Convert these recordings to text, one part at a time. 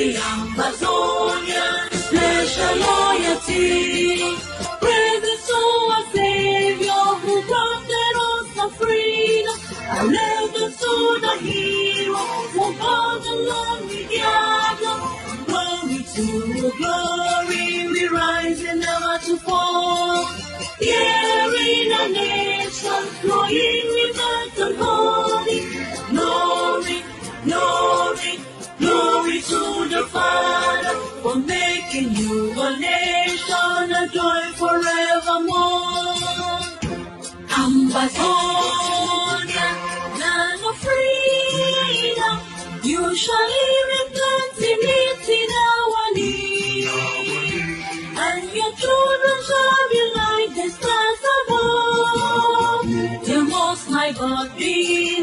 the Ambazonia, pledge our loyalty. Praise to our Savior who granted us the freedom. I legacy to the hero who fought along with Yago. Glory to glory, we rise and never to fall. Here in a nation, flowing rivers and holy. Glory, glory, glory to the Father for making you a nation, a joy forevermore. Ambazonia, land of freedom, you shall live in plenty, meet in our need, and your children shall be like the stars above. The Most High God be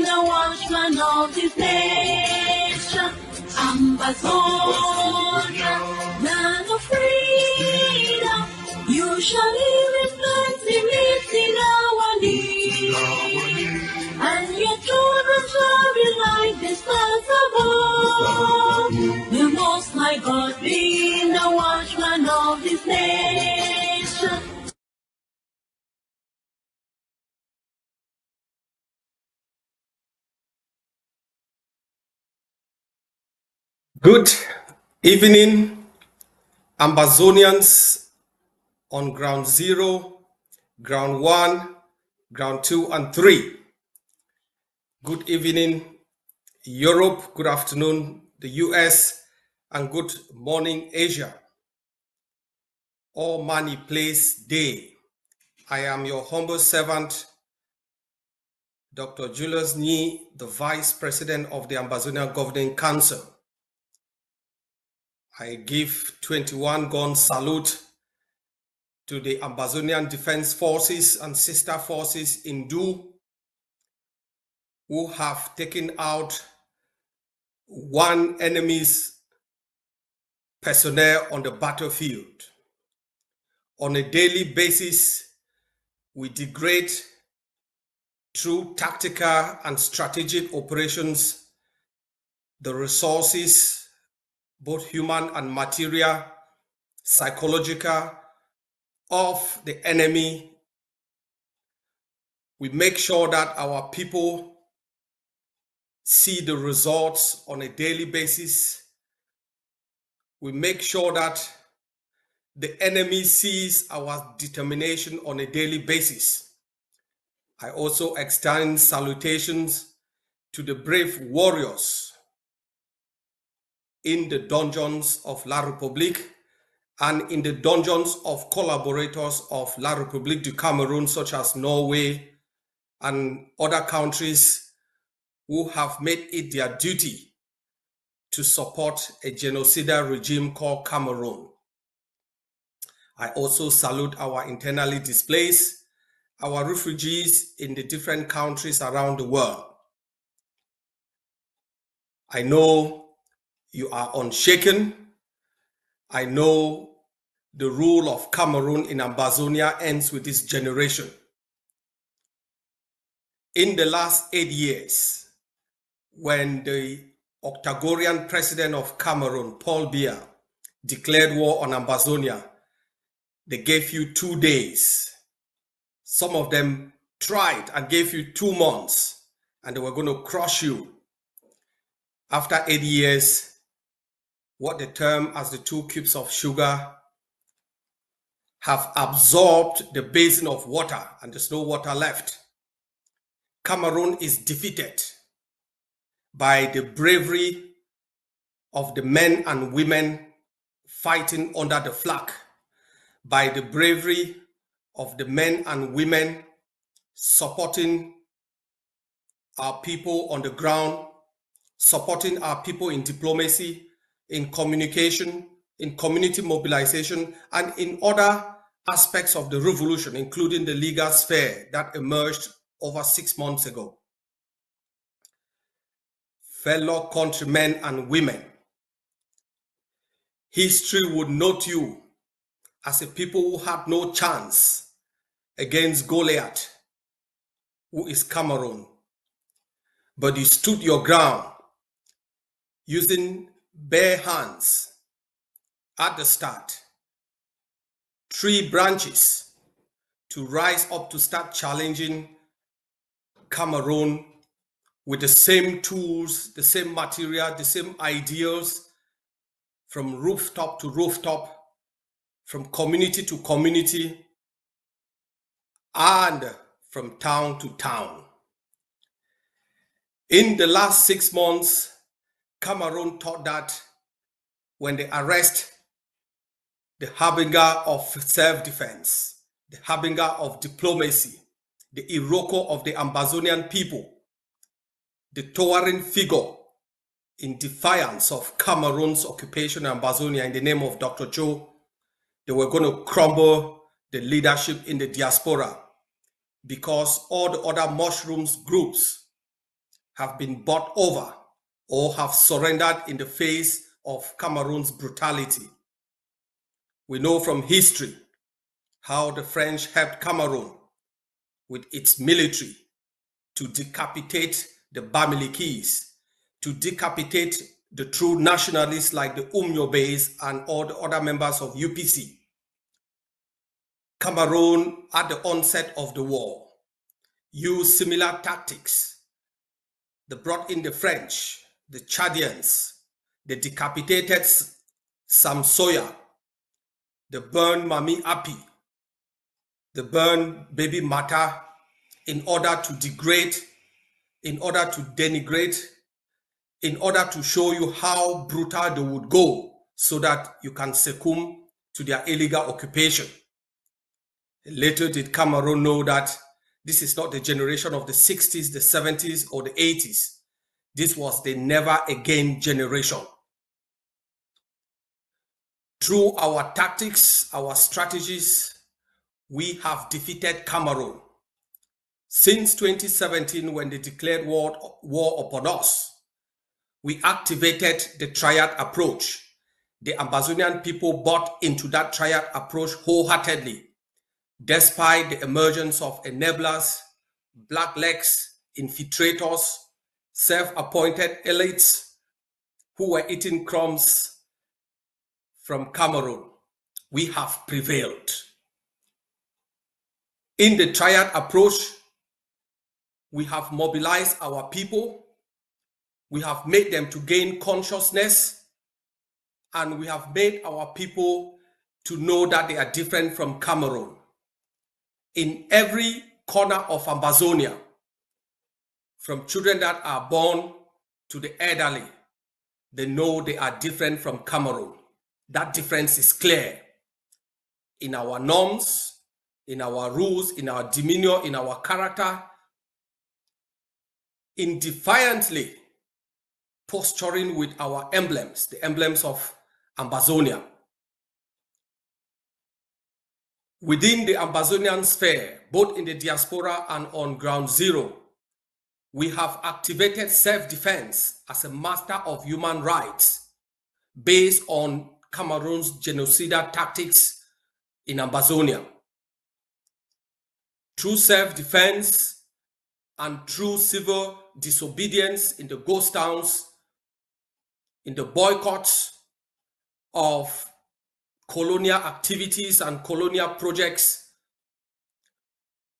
the watchman of this nation. Ambazonia, land of freedom, you shall live in plenty, meet in our need, and your children shall be like the stars above. The Most High God be the watchman of this nation. Good evening, Ambazonians on ground 0, ground 1, ground 2, and 3. Good evening, Europe. Good afternoon, the US, and good morning, Asia. All money place day. I am your humble servant, Dr. Julius Nyih, the Vice President of the Ambazonia Governing Council. I give 21 gun salute to the Ambazonian Defense Forces and sister forces in Du, who have taken out one enemy's personnel on the battlefield. On a daily basis, we degrade through tactical and strategic operations the resources, both human and material, psychological, of the enemy. We make sure that our people see the results on a daily basis. We make sure that the enemy sees our determination on a daily basis. I also extend salutations to the brave warriors in the dungeons of La République and in the dungeons of collaborators of La République du Cameroon, such as Norway and other countries who have made it their duty to support a genocidal regime called Cameroon. I also salute our internally displaced, our refugees in the different countries around the world. I know you are unshaken. I know the rule of Cameroon in Ambazonia ends with this generation. In the last 8 years, when the octogenarian president of Cameroon, Paul Biya, declared war on Ambazonia, they gave you 2 days. Some of them tried and gave you 2 months, and they were going to crush you. After 8 years, what they term as the 2 cubes of sugar have absorbed the basin of water, and there's no water left. Cameroon is defeated by the bravery of the men and women fighting under the flag, by the bravery of the men and women supporting our people on the ground, supporting our people in diplomacy, in communication, in community mobilization, and in other aspects of the revolution, including the legal sphere that emerged over 6 months ago. Fellow countrymen and women, history would note you as a people who had no chance against Goliath, who is Cameroon. But you stood your ground using bare hands at the start, 3 branches to rise up to start challenging Cameroon with the same tools, the same material, the same ideals, from rooftop to rooftop, from community to community, and from town to town. In the last 6 months, Cameroon thought that when they arrest the harbinger of self-defense, the harbinger of diplomacy, the Iroko of the Ambazonian people, the towering figure in defiance of Cameroon's occupation of Ambazonia in the name of Dr. Joe, they were going to crumble the leadership in the diaspora, because all the other mushrooms groups have been bought over or have surrendered in the face of Cameroon's brutality. We know from history how the French helped Cameroon with its military to decapitate the Bamilikis, to decapitate the true nationalists like the Umyobes and all the other members of UPC. Cameroon, at the onset of the war, used similar tactics. They brought in the French, the Chadians, they decapitated Sam Soya, they burned Mami Api, they burned Baby Mata in order to degrade, in order to denigrate, in order to show you how brutal they would go so that you can succumb to their illegal occupation. Later did Cameroon know that this is not the generation of the 60s, the 70s, or the 80s. This was the never again generation. Through our tactics, our strategies, we have defeated Cameroon. Since 2017, when they declared war upon us, we activated the triad approach. The Ambazonian people bought into that triad approach wholeheartedly, despite the emergence of enablers, blacklegs, infiltrators, self-appointed elites who were eating crumbs from Cameroon. We have prevailed. In the triad approach, we have mobilized our people, we have made them to gain consciousness, and we have made our people to know that they are different from Cameroon. In every corner of Ambazonia, from children that are born to the elderly, they know they are different from Cameroon. That difference is clear in our norms, in our rules, in our demeanor, in our character, in defiantly posturing with our emblems, the emblems of Ambazonia. Within the Ambazonian sphere, both in the diaspora and on ground zero, we have activated self-defense as a master of human rights based on Cameroon's genocidal tactics in Ambazonia. Through self-defense and through civil disobedience in the ghost towns, in the boycotts of colonial activities and colonial projects,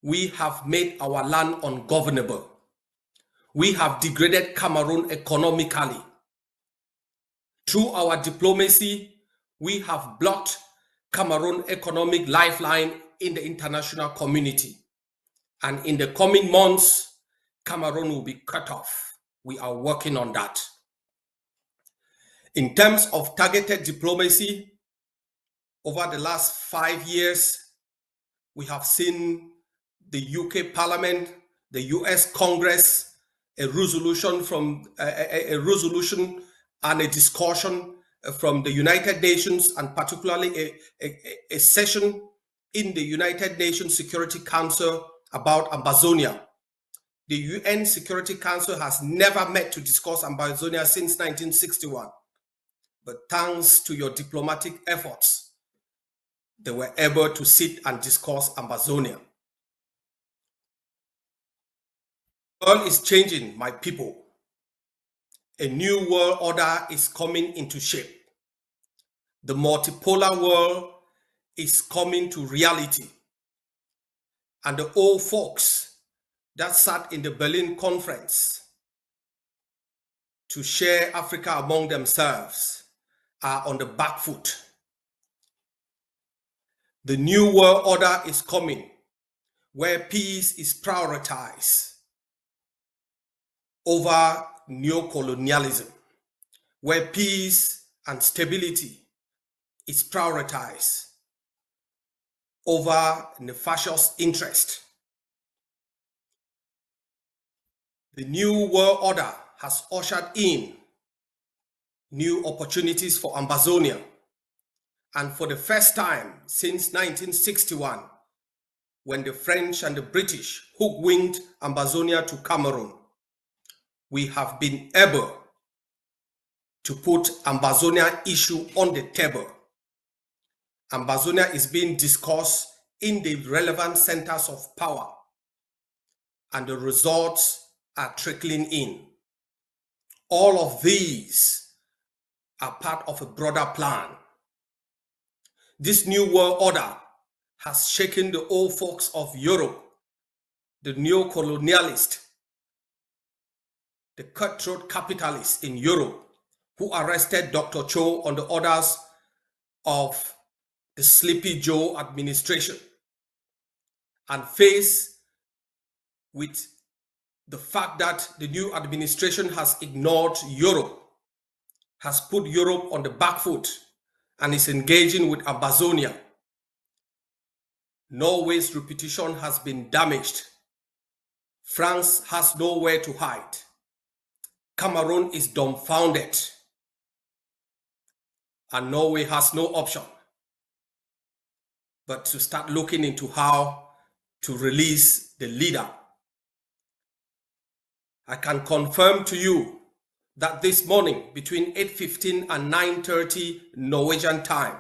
we have made our land ungovernable. We have degraded Cameroon economically. Through our diplomacy, we have blocked Cameroon's economic lifeline in the international community. And in the coming months, Cameroon will be cut off. We are working on that. In terms of targeted diplomacy, over the last 5 years, we have seen the UK Parliament, the US Congress, a resolution and a discussion from the United Nations, and particularly a session in the United Nations Security Council about Ambazonia. The UN Security Council has never met to discuss Ambazonia since 1961. But thanks to your diplomatic efforts, they were able to sit and discuss Ambazonia. The world is changing, my people. A new world order is coming into shape. The multipolar world is coming to reality. And the old folks that sat in the Berlin conference to share Africa among themselves are on the back foot. The new world order is coming, where peace is prioritized over neocolonialism, where peace and stability is prioritized over nefarious interest. The new world order has ushered in new opportunities for Ambazonia, and for the first time since 1961, when the French and the British hook-winged Ambazonia to Cameroon, we have been able to put Ambazonia issue on the table. Ambazonia is being discussed in the relevant centers of power, and the results are trickling in. All of these are part of a broader plan. This new world order has shaken the old folks of Europe, the neo-colonialists, the cutthroat capitalists in Europe who arrested Dr. Cho on the orders of the Sleepy Joe administration, and faced with the fact that the new administration has ignored Europe, has put Europe on the back foot, and is engaging with Ambazonia. Norway's reputation has been damaged. France has nowhere to hide. Cameroon is dumbfounded. And Norway has no option but to start looking into how to release the leader. I can confirm to you that this morning between 8:15 and 9:30 Norwegian time,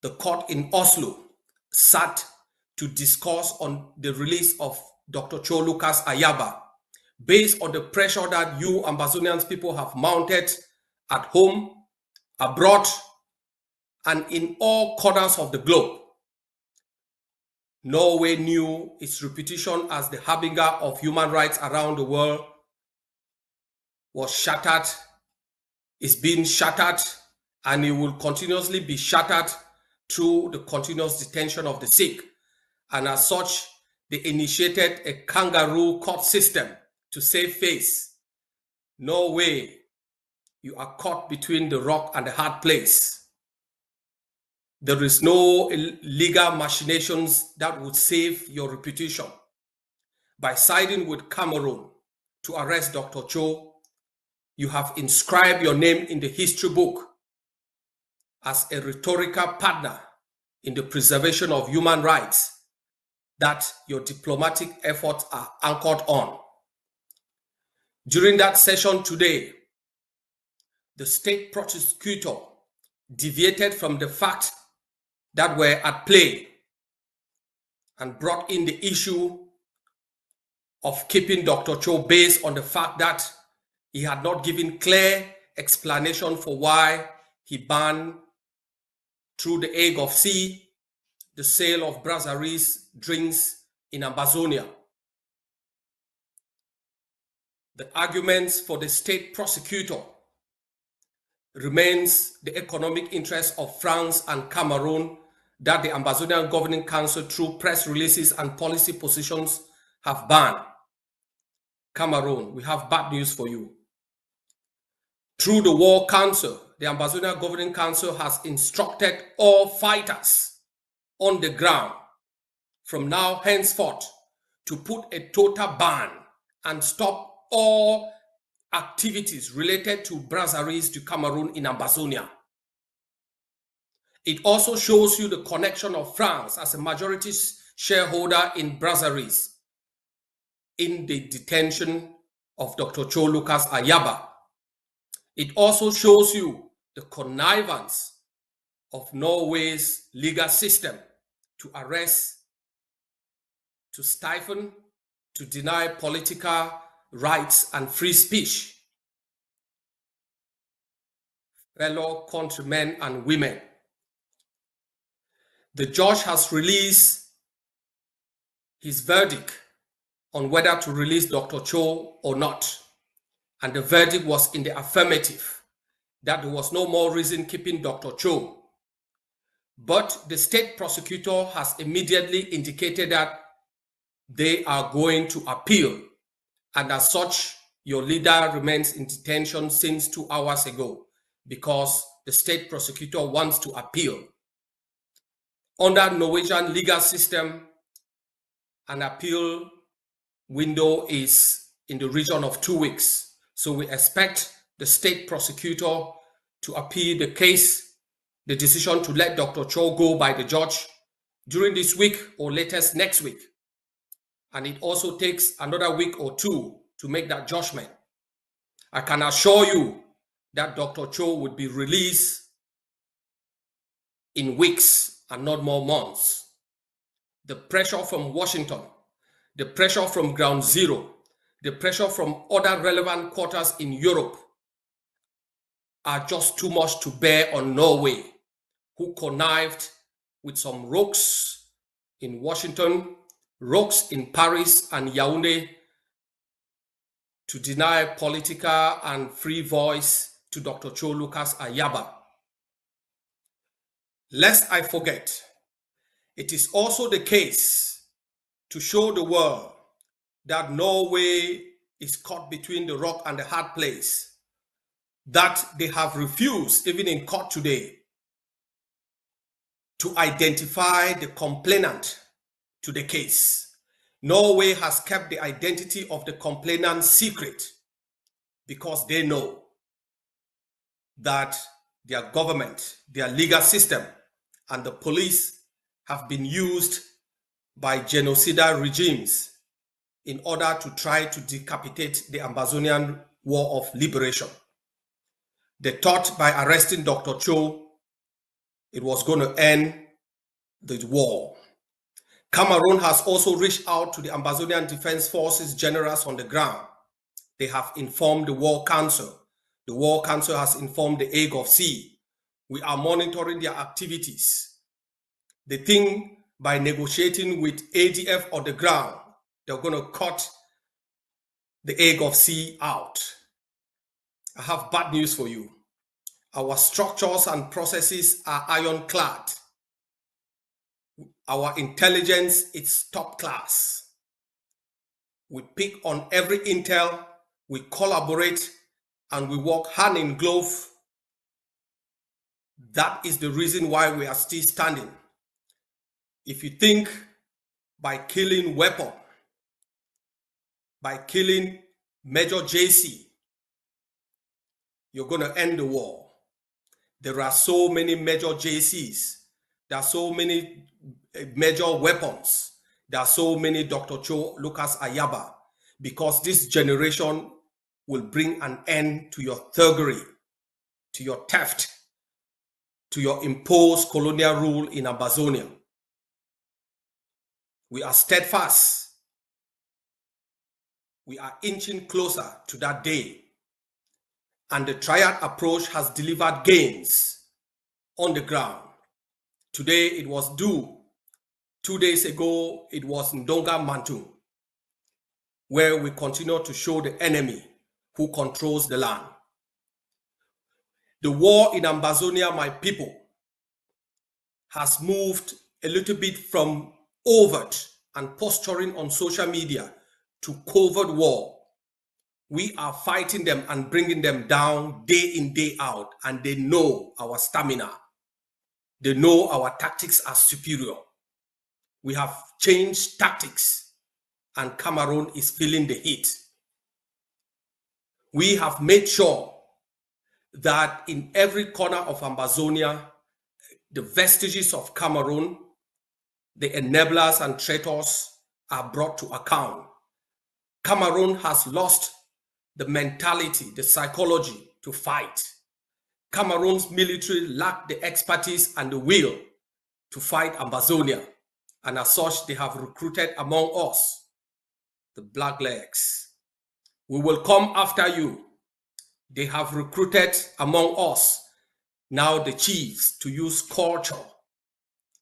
the court in Oslo sat to discuss on the release of Dr. Cho Lucas Ayaba based on the pressure that you Ambazonians people have mounted at home, abroad, and in all corners of the globe. Norway knew its reputation as the harbinger of human rights around the world was shattered, is being shattered, and it will continuously be shattered through the continuous detention of the sick. And as such, they initiated a kangaroo court system to save face. Norway, you are caught between the rock and the hard place. There is no legal machinations that would save your reputation. By siding with Cameroon to arrest Dr. Cho, you have inscribed your name in the history book as a rhetorical partner in the preservation of human rights that your diplomatic efforts are anchored on. During that session today, the state prosecutor deviated from the facts that were at play and brought in the issue of keeping Dr. Cho based on the fact that he had not given clear explanation for why he banned through the AgovC the sale of brasseries drinks in Ambazonia. The arguments for the state prosecutor remains the economic interests of France and Cameroon that the Ambazonian Governing Council, through press releases and policy positions, have banned. Cameroon, we have bad news for you. Through the War Council, the Ambazonian Governing Council has instructed all fighters on the ground from now henceforth to put a total ban and stop all activities related to brasseries to Cameroon in Ambazonia. It also shows you the connection of France as a majority shareholder in brasseries in the detention of Dr. Cho Lucas Ayaba. It also shows you the connivance of Norway's legal system to arrest, to stifle, to deny political rights and free speech fellow countrymen and women. The judge has released his verdict on whether to release Dr. Cho or not. And the verdict was in the affirmative, that there was no more reason keeping Dr. Cho. But the state prosecutor has immediately indicated that they are going to appeal. And as such, your leader remains in detention since 2 hours ago because the state prosecutor wants to appeal. Under Norwegian legal system, an appeal window is in the region of 2 weeks. So we expect the state prosecutor to appeal the case, the decision to let Dr. Cho go by the judge during this week or latest next week. And it also takes another week or two to make that judgment. I can assure you that Dr. Cho would be released in weeks and not more months. The pressure from Washington, the pressure from Ground Zero, the pressure from other relevant quarters in Europe are just too much to bear on Norway, who connived with some rogues in Washington, rogues in Paris and Yaoundé to deny political and free voice to Dr. Cho Lucas Ayaba. Lest I forget, it is also the case to show the world that Norway is caught between the rock and the hard place, that they have refused, even in court today, to identify the complainant to the case. Norway has kept the identity of the complainant secret because they know that their government, their legal system, and the police have been used by genocidal regimes in order to try to decapitate the Ambazonian War of Liberation. They thought by arresting Dr. Cho, it was going to end the war. Cameroon has also reached out to the Ambazonian Defense Forces generals on the ground. They have informed the War Council. The War Council has informed the AgovC. We are monitoring their activities. They think by negotiating with ADF on the ground, they're going to cut the AgovC out. I have bad news for you. Our structures and processes are ironclad. Our intelligence is top class. We pick on every intel, we collaborate, and we work hand in glove. That is the reason why we are still standing. If you think by killing Weapon, by killing Major JC, you're going to end the war. There are so many Major JCs. There are so many major weapons. There are so many Dr. Cho Lucas Ayaba, because this generation will bring an end to your thuggery, to your theft, to your imposed colonial rule in Ambazonia. We are steadfast. We are inching closer to that day. And the triad approach has delivered gains on the ground. Today it was due. 2 days ago, it was in Ndonga Mantu, where we continue to show the enemy who controls the land. The war in Ambazonia, my people, has moved a little bit from overt and posturing on social media to covert war. We are fighting them and bringing them down day in, day out, and they know our stamina. They know our tactics are superior. We have changed tactics, and Cameroon is feeling the heat. We have made sure that in every corner of Ambazonia, the vestiges of Cameroon, the enablers and traitors, are brought to account. Cameroon has lost the mentality, the psychology to fight. Cameroon's military lacked the expertise and the will to fight Ambazonia. And as such, they have recruited among us the blacklegs. We will come after you. They have recruited among us now the chiefs to use culture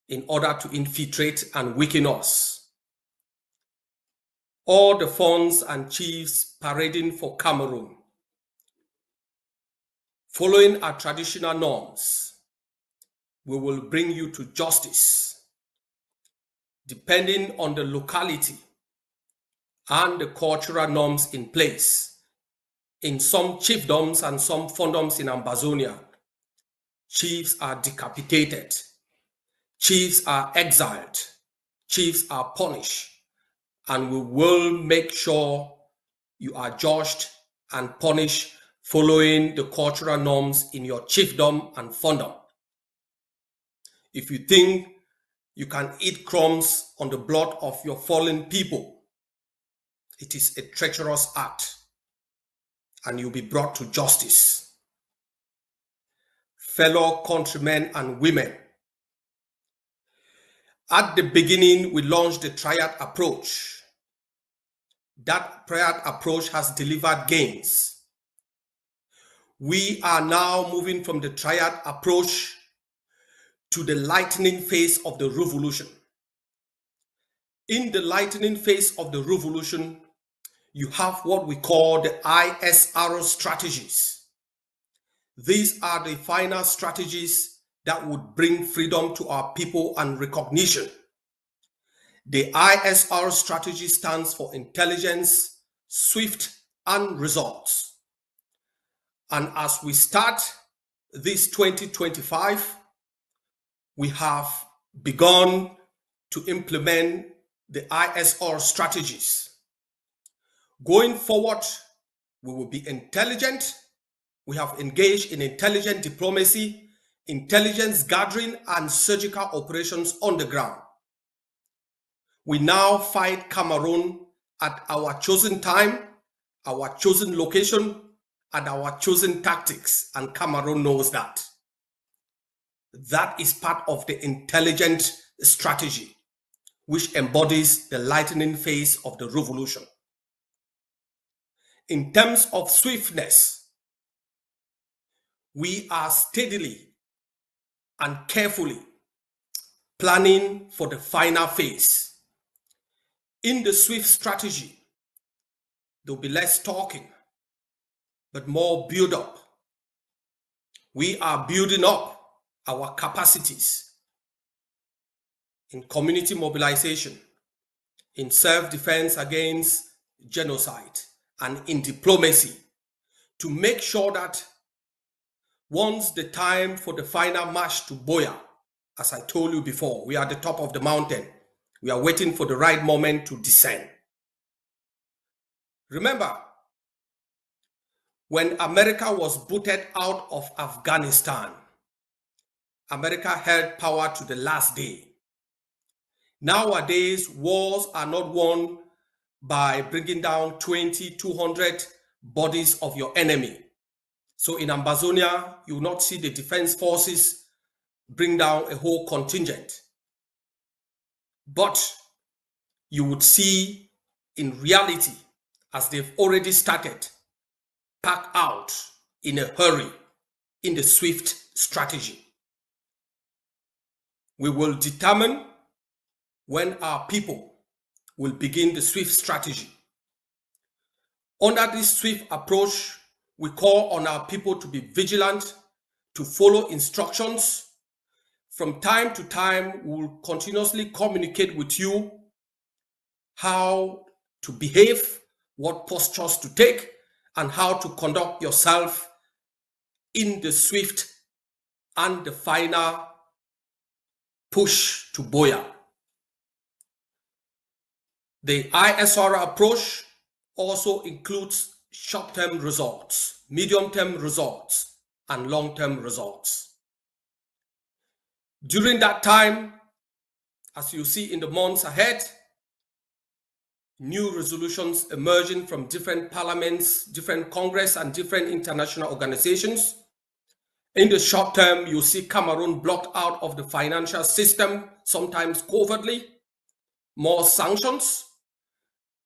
in order to infiltrate and weaken us. All the funds and chiefs parading for Cameroon, following our traditional norms, we will bring you to justice, depending on the locality and the cultural norms in place. In some chiefdoms and some fondoms in Ambazonia, chiefs are decapitated, chiefs are exiled, chiefs are punished, and we will make sure you are judged and punished following the cultural norms in your chiefdom and fondom. If you think you can eat crumbs on the blood of your fallen people, it is a treacherous act, and you'll be brought to justice. Fellow countrymen and women, at the beginning, we launched the triad approach. That triad approach has delivered gains. We are now moving from the triad approach to the lightning phase of the revolution. In the lightning phase of the revolution, you have what we call the ISR strategies. These are the final strategies that would bring freedom to our people and recognition. The ISR strategy stands for intelligence, swift, and results. And as we start this 2025, we have begun to implement the ISR strategies. Going forward, we will be intelligent. We have engaged in intelligent diplomacy, intelligence gathering, and surgical operations on the ground. We now fight Cameroon at our chosen time, our chosen location, and our chosen tactics, and Cameroon knows that. That is part of the intelligent strategy, which embodies the lightning phase of the revolution. In terms of swiftness, we are steadily and carefully planning for the final phase. In the swift strategy, there will be less talking, but more build up. We are building up our capacities in community mobilization, in self-defense against genocide, and in diplomacy to make sure that once the time for the final march to Boya, as I told you before, we are at the top of the mountain. We are waiting for the right moment to descend. Remember, when America was booted out of Afghanistan, America held power to the last day. Nowadays, wars are not won by bringing down 20, 200 bodies of your enemy. So in Ambazonia, you will not see the defense forces bring down a whole contingent. But you would see in reality, as they've already started, pack out in a hurry in the swift strategy. We will determine when our people will begin the swift strategy. Under this swift approach, we call on our people to be vigilant, to follow instructions. From time to time, we will continuously communicate with you how to behave, what postures to take, and how to conduct yourself in the swift and the final push to Boya. The ISR approach also includes short-term results, medium-term results, and long-term results. During that time, as you see in the months ahead, new resolutions emerging from different parliaments, different Congress, and different international organizations. In the short term, you see Cameroon blocked out of the financial system, sometimes covertly, more sanctions.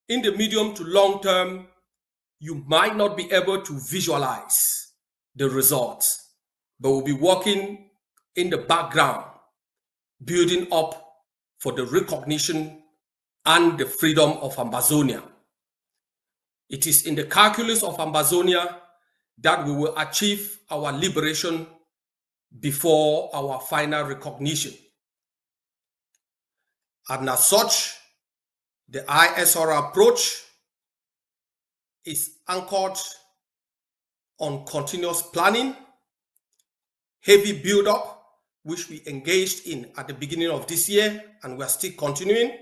In the medium to long term, you might not be able to visualize the results, but we'll be working in the background, building up for the recognition and the freedom of Ambazonia. It is in the calculus of Ambazonia that we will achieve our liberation before our final recognition. And as such, the ISR approach is anchored on continuous planning, heavy build-up, which we engaged in at the beginning of this year, and we're still continuing,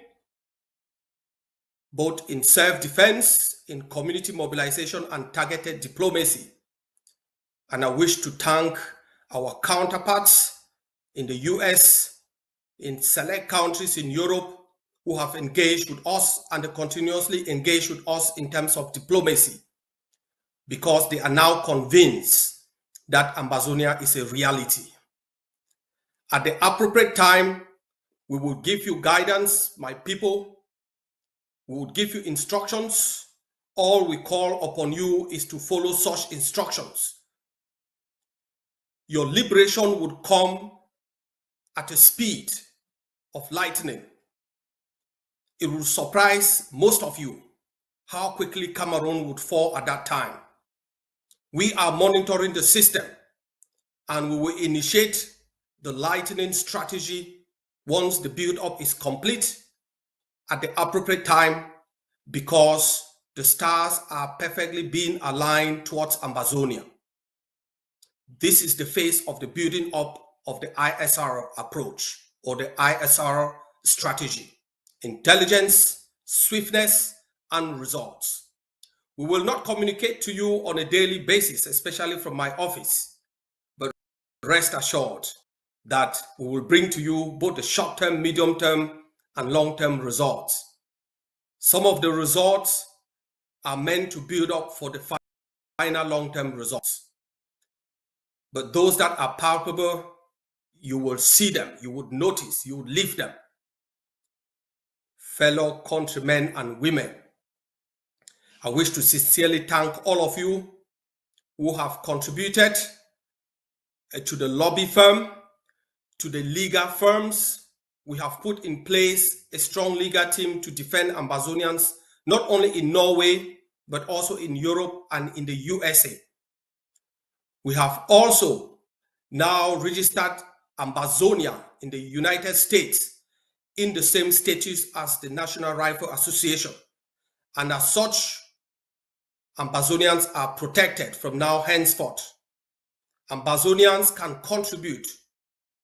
both in self-defense, in community mobilization, and targeted diplomacy. And I wish to thank our counterparts in the US, in select countries in Europe, who have engaged with us and continuously engaged with us in terms of diplomacy, because they are now convinced that Ambazonia is a reality. At the appropriate time, we will give you guidance, my people. We will give you instructions. All we call upon you is to follow such instructions. Your liberation would come at a speed of lightning. It will surprise most of you how quickly Cameroon would fall at that time. We are monitoring the system, and we will initiate the lightning strategy once the build-up is complete at the appropriate time, because the stars are perfectly being aligned towards Ambazonia. This is the phase of the building up of the ISR approach, or the ISR strategy: intelligence, swiftness, and results. We will not communicate to you on a daily basis, especially from my office, but rest assured that we will bring to you both the short-term, medium-term, and long-term results. Some of the results are meant to build up for the final long-term results. But those that are palpable, you will see them, you would notice, you would live them. Fellow countrymen and women, I wish to sincerely thank all of you who have contributed to the lobby firm, to the legal firms. We have put in place a strong legal team to defend Ambazonians, not only in Norway, but also in Europe and in the USA. We have also now registered Ambazonia in the United States in the same status as the National Rifle Association. And as such, Ambazonians are protected from now henceforth. Ambazonians can contribute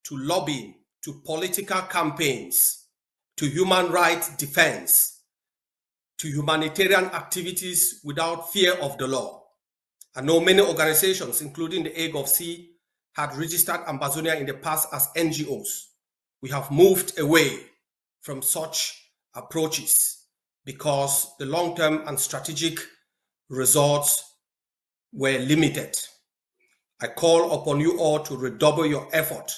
to lobbying, to political campaigns, to human rights defense, to humanitarian activities without fear of the law. I know many organizations, including the VP-AgovC, had registered Ambazonia in the past as NGOs. We have moved away from such approaches because the long-term and strategic results were limited. I call upon you all to redouble your effort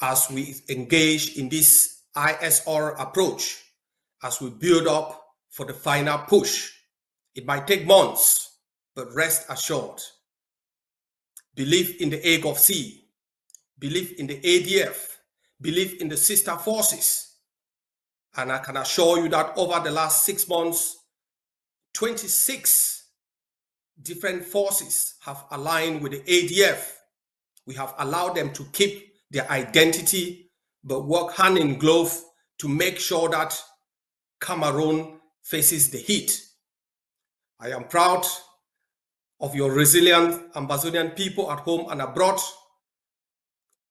as we engage in this ISR approach, as we build up for the final push. It might take months, but rest assured, believe in the VP-AgovC, believe in the ADF, believe in the sister forces. And I can assure you that over the last 6 months, 26 different forces have aligned with the ADF. We have allowed them to keep their identity, but work hand in glove to make sure that Cameroon faces the heat. I am proud of your resilient Ambazonian people at home and abroad.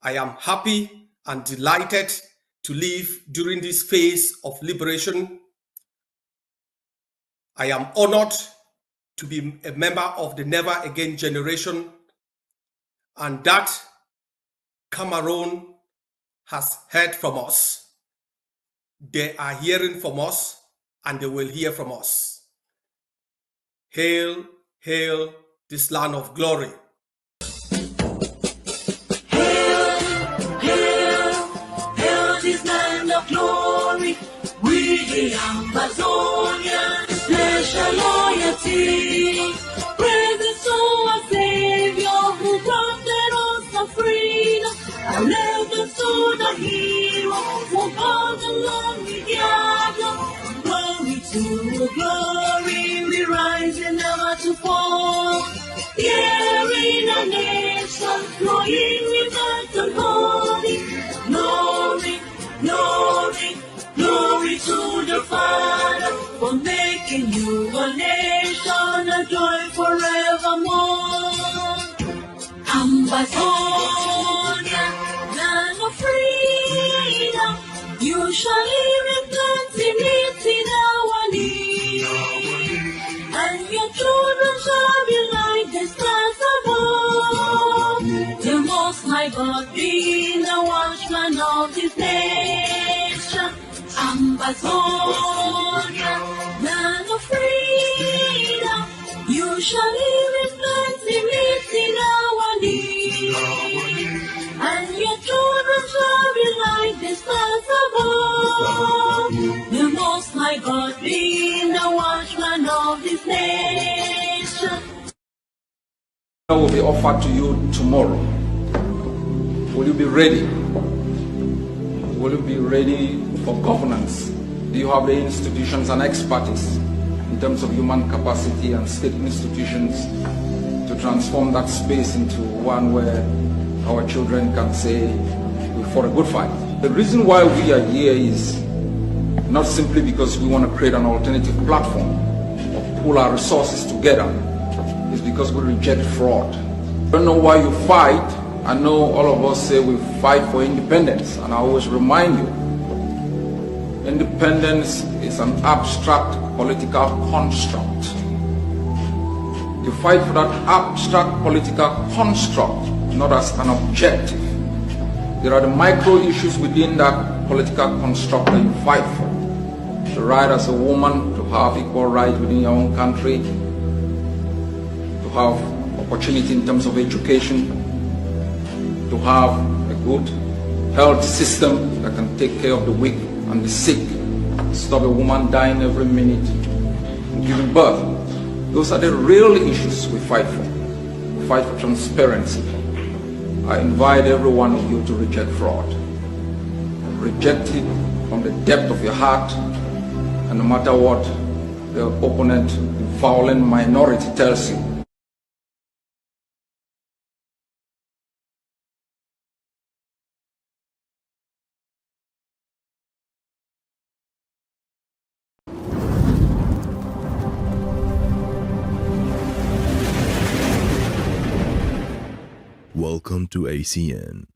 I am happy and delighted to live during this phase of liberation. I am honored to be a member of the Never Again generation, and that Cameroon has heard from us. They are hearing from us, and they will hear from us. Hail, hail this land of glory. Hail, hail, hail this land of glory. We the Ambazonians pledge our loyalty. Praise to our Savior who granted us to the hero who goes along with Yaga. Glory to glory, we rise and never to fall. Here in a nation flowing with earth and holy. Glory, glory, glory to the Father for making you a nation, a joy forevermore. Ambazonia, land of freedom, you shall live in plenty, meeting our need. And your children shall be like the stars above. The Most High God being the watchman of this nation. Ambazonia, land of freedom, you shall live in plenty, meeting our need. And your children shall be like the stars above. The Most High God being the watchman of this nation. Will be offered to you tomorrow. Will you be ready? Will you be ready for governance? Do you have the institutions and expertise in terms of human capacity and state institutions to transform that space into one where our children can say we fought a good fight? The reason why we are here is not simply because we want to create an alternative platform or pool our resources together. It's because we reject fraud. I don't know why you fight. I know all of us say we fight for independence, and I always remind you, independence is an abstract political construct. You fight for that abstract political construct, not as an objective. There are the micro issues within that political construct that you fight for. The right as a woman to have equal rights within your own country, to have opportunity in terms of education, to have a good health system that can take care of the weak and the sick, stop a woman dying every minute and giving birth. Those are the real issues we fight for. We fight for transparency. I invite every one of you to reject fraud. Reject it from the depth of your heart, and no matter what the opponent, the violent minority tells you. Welcome to ACN.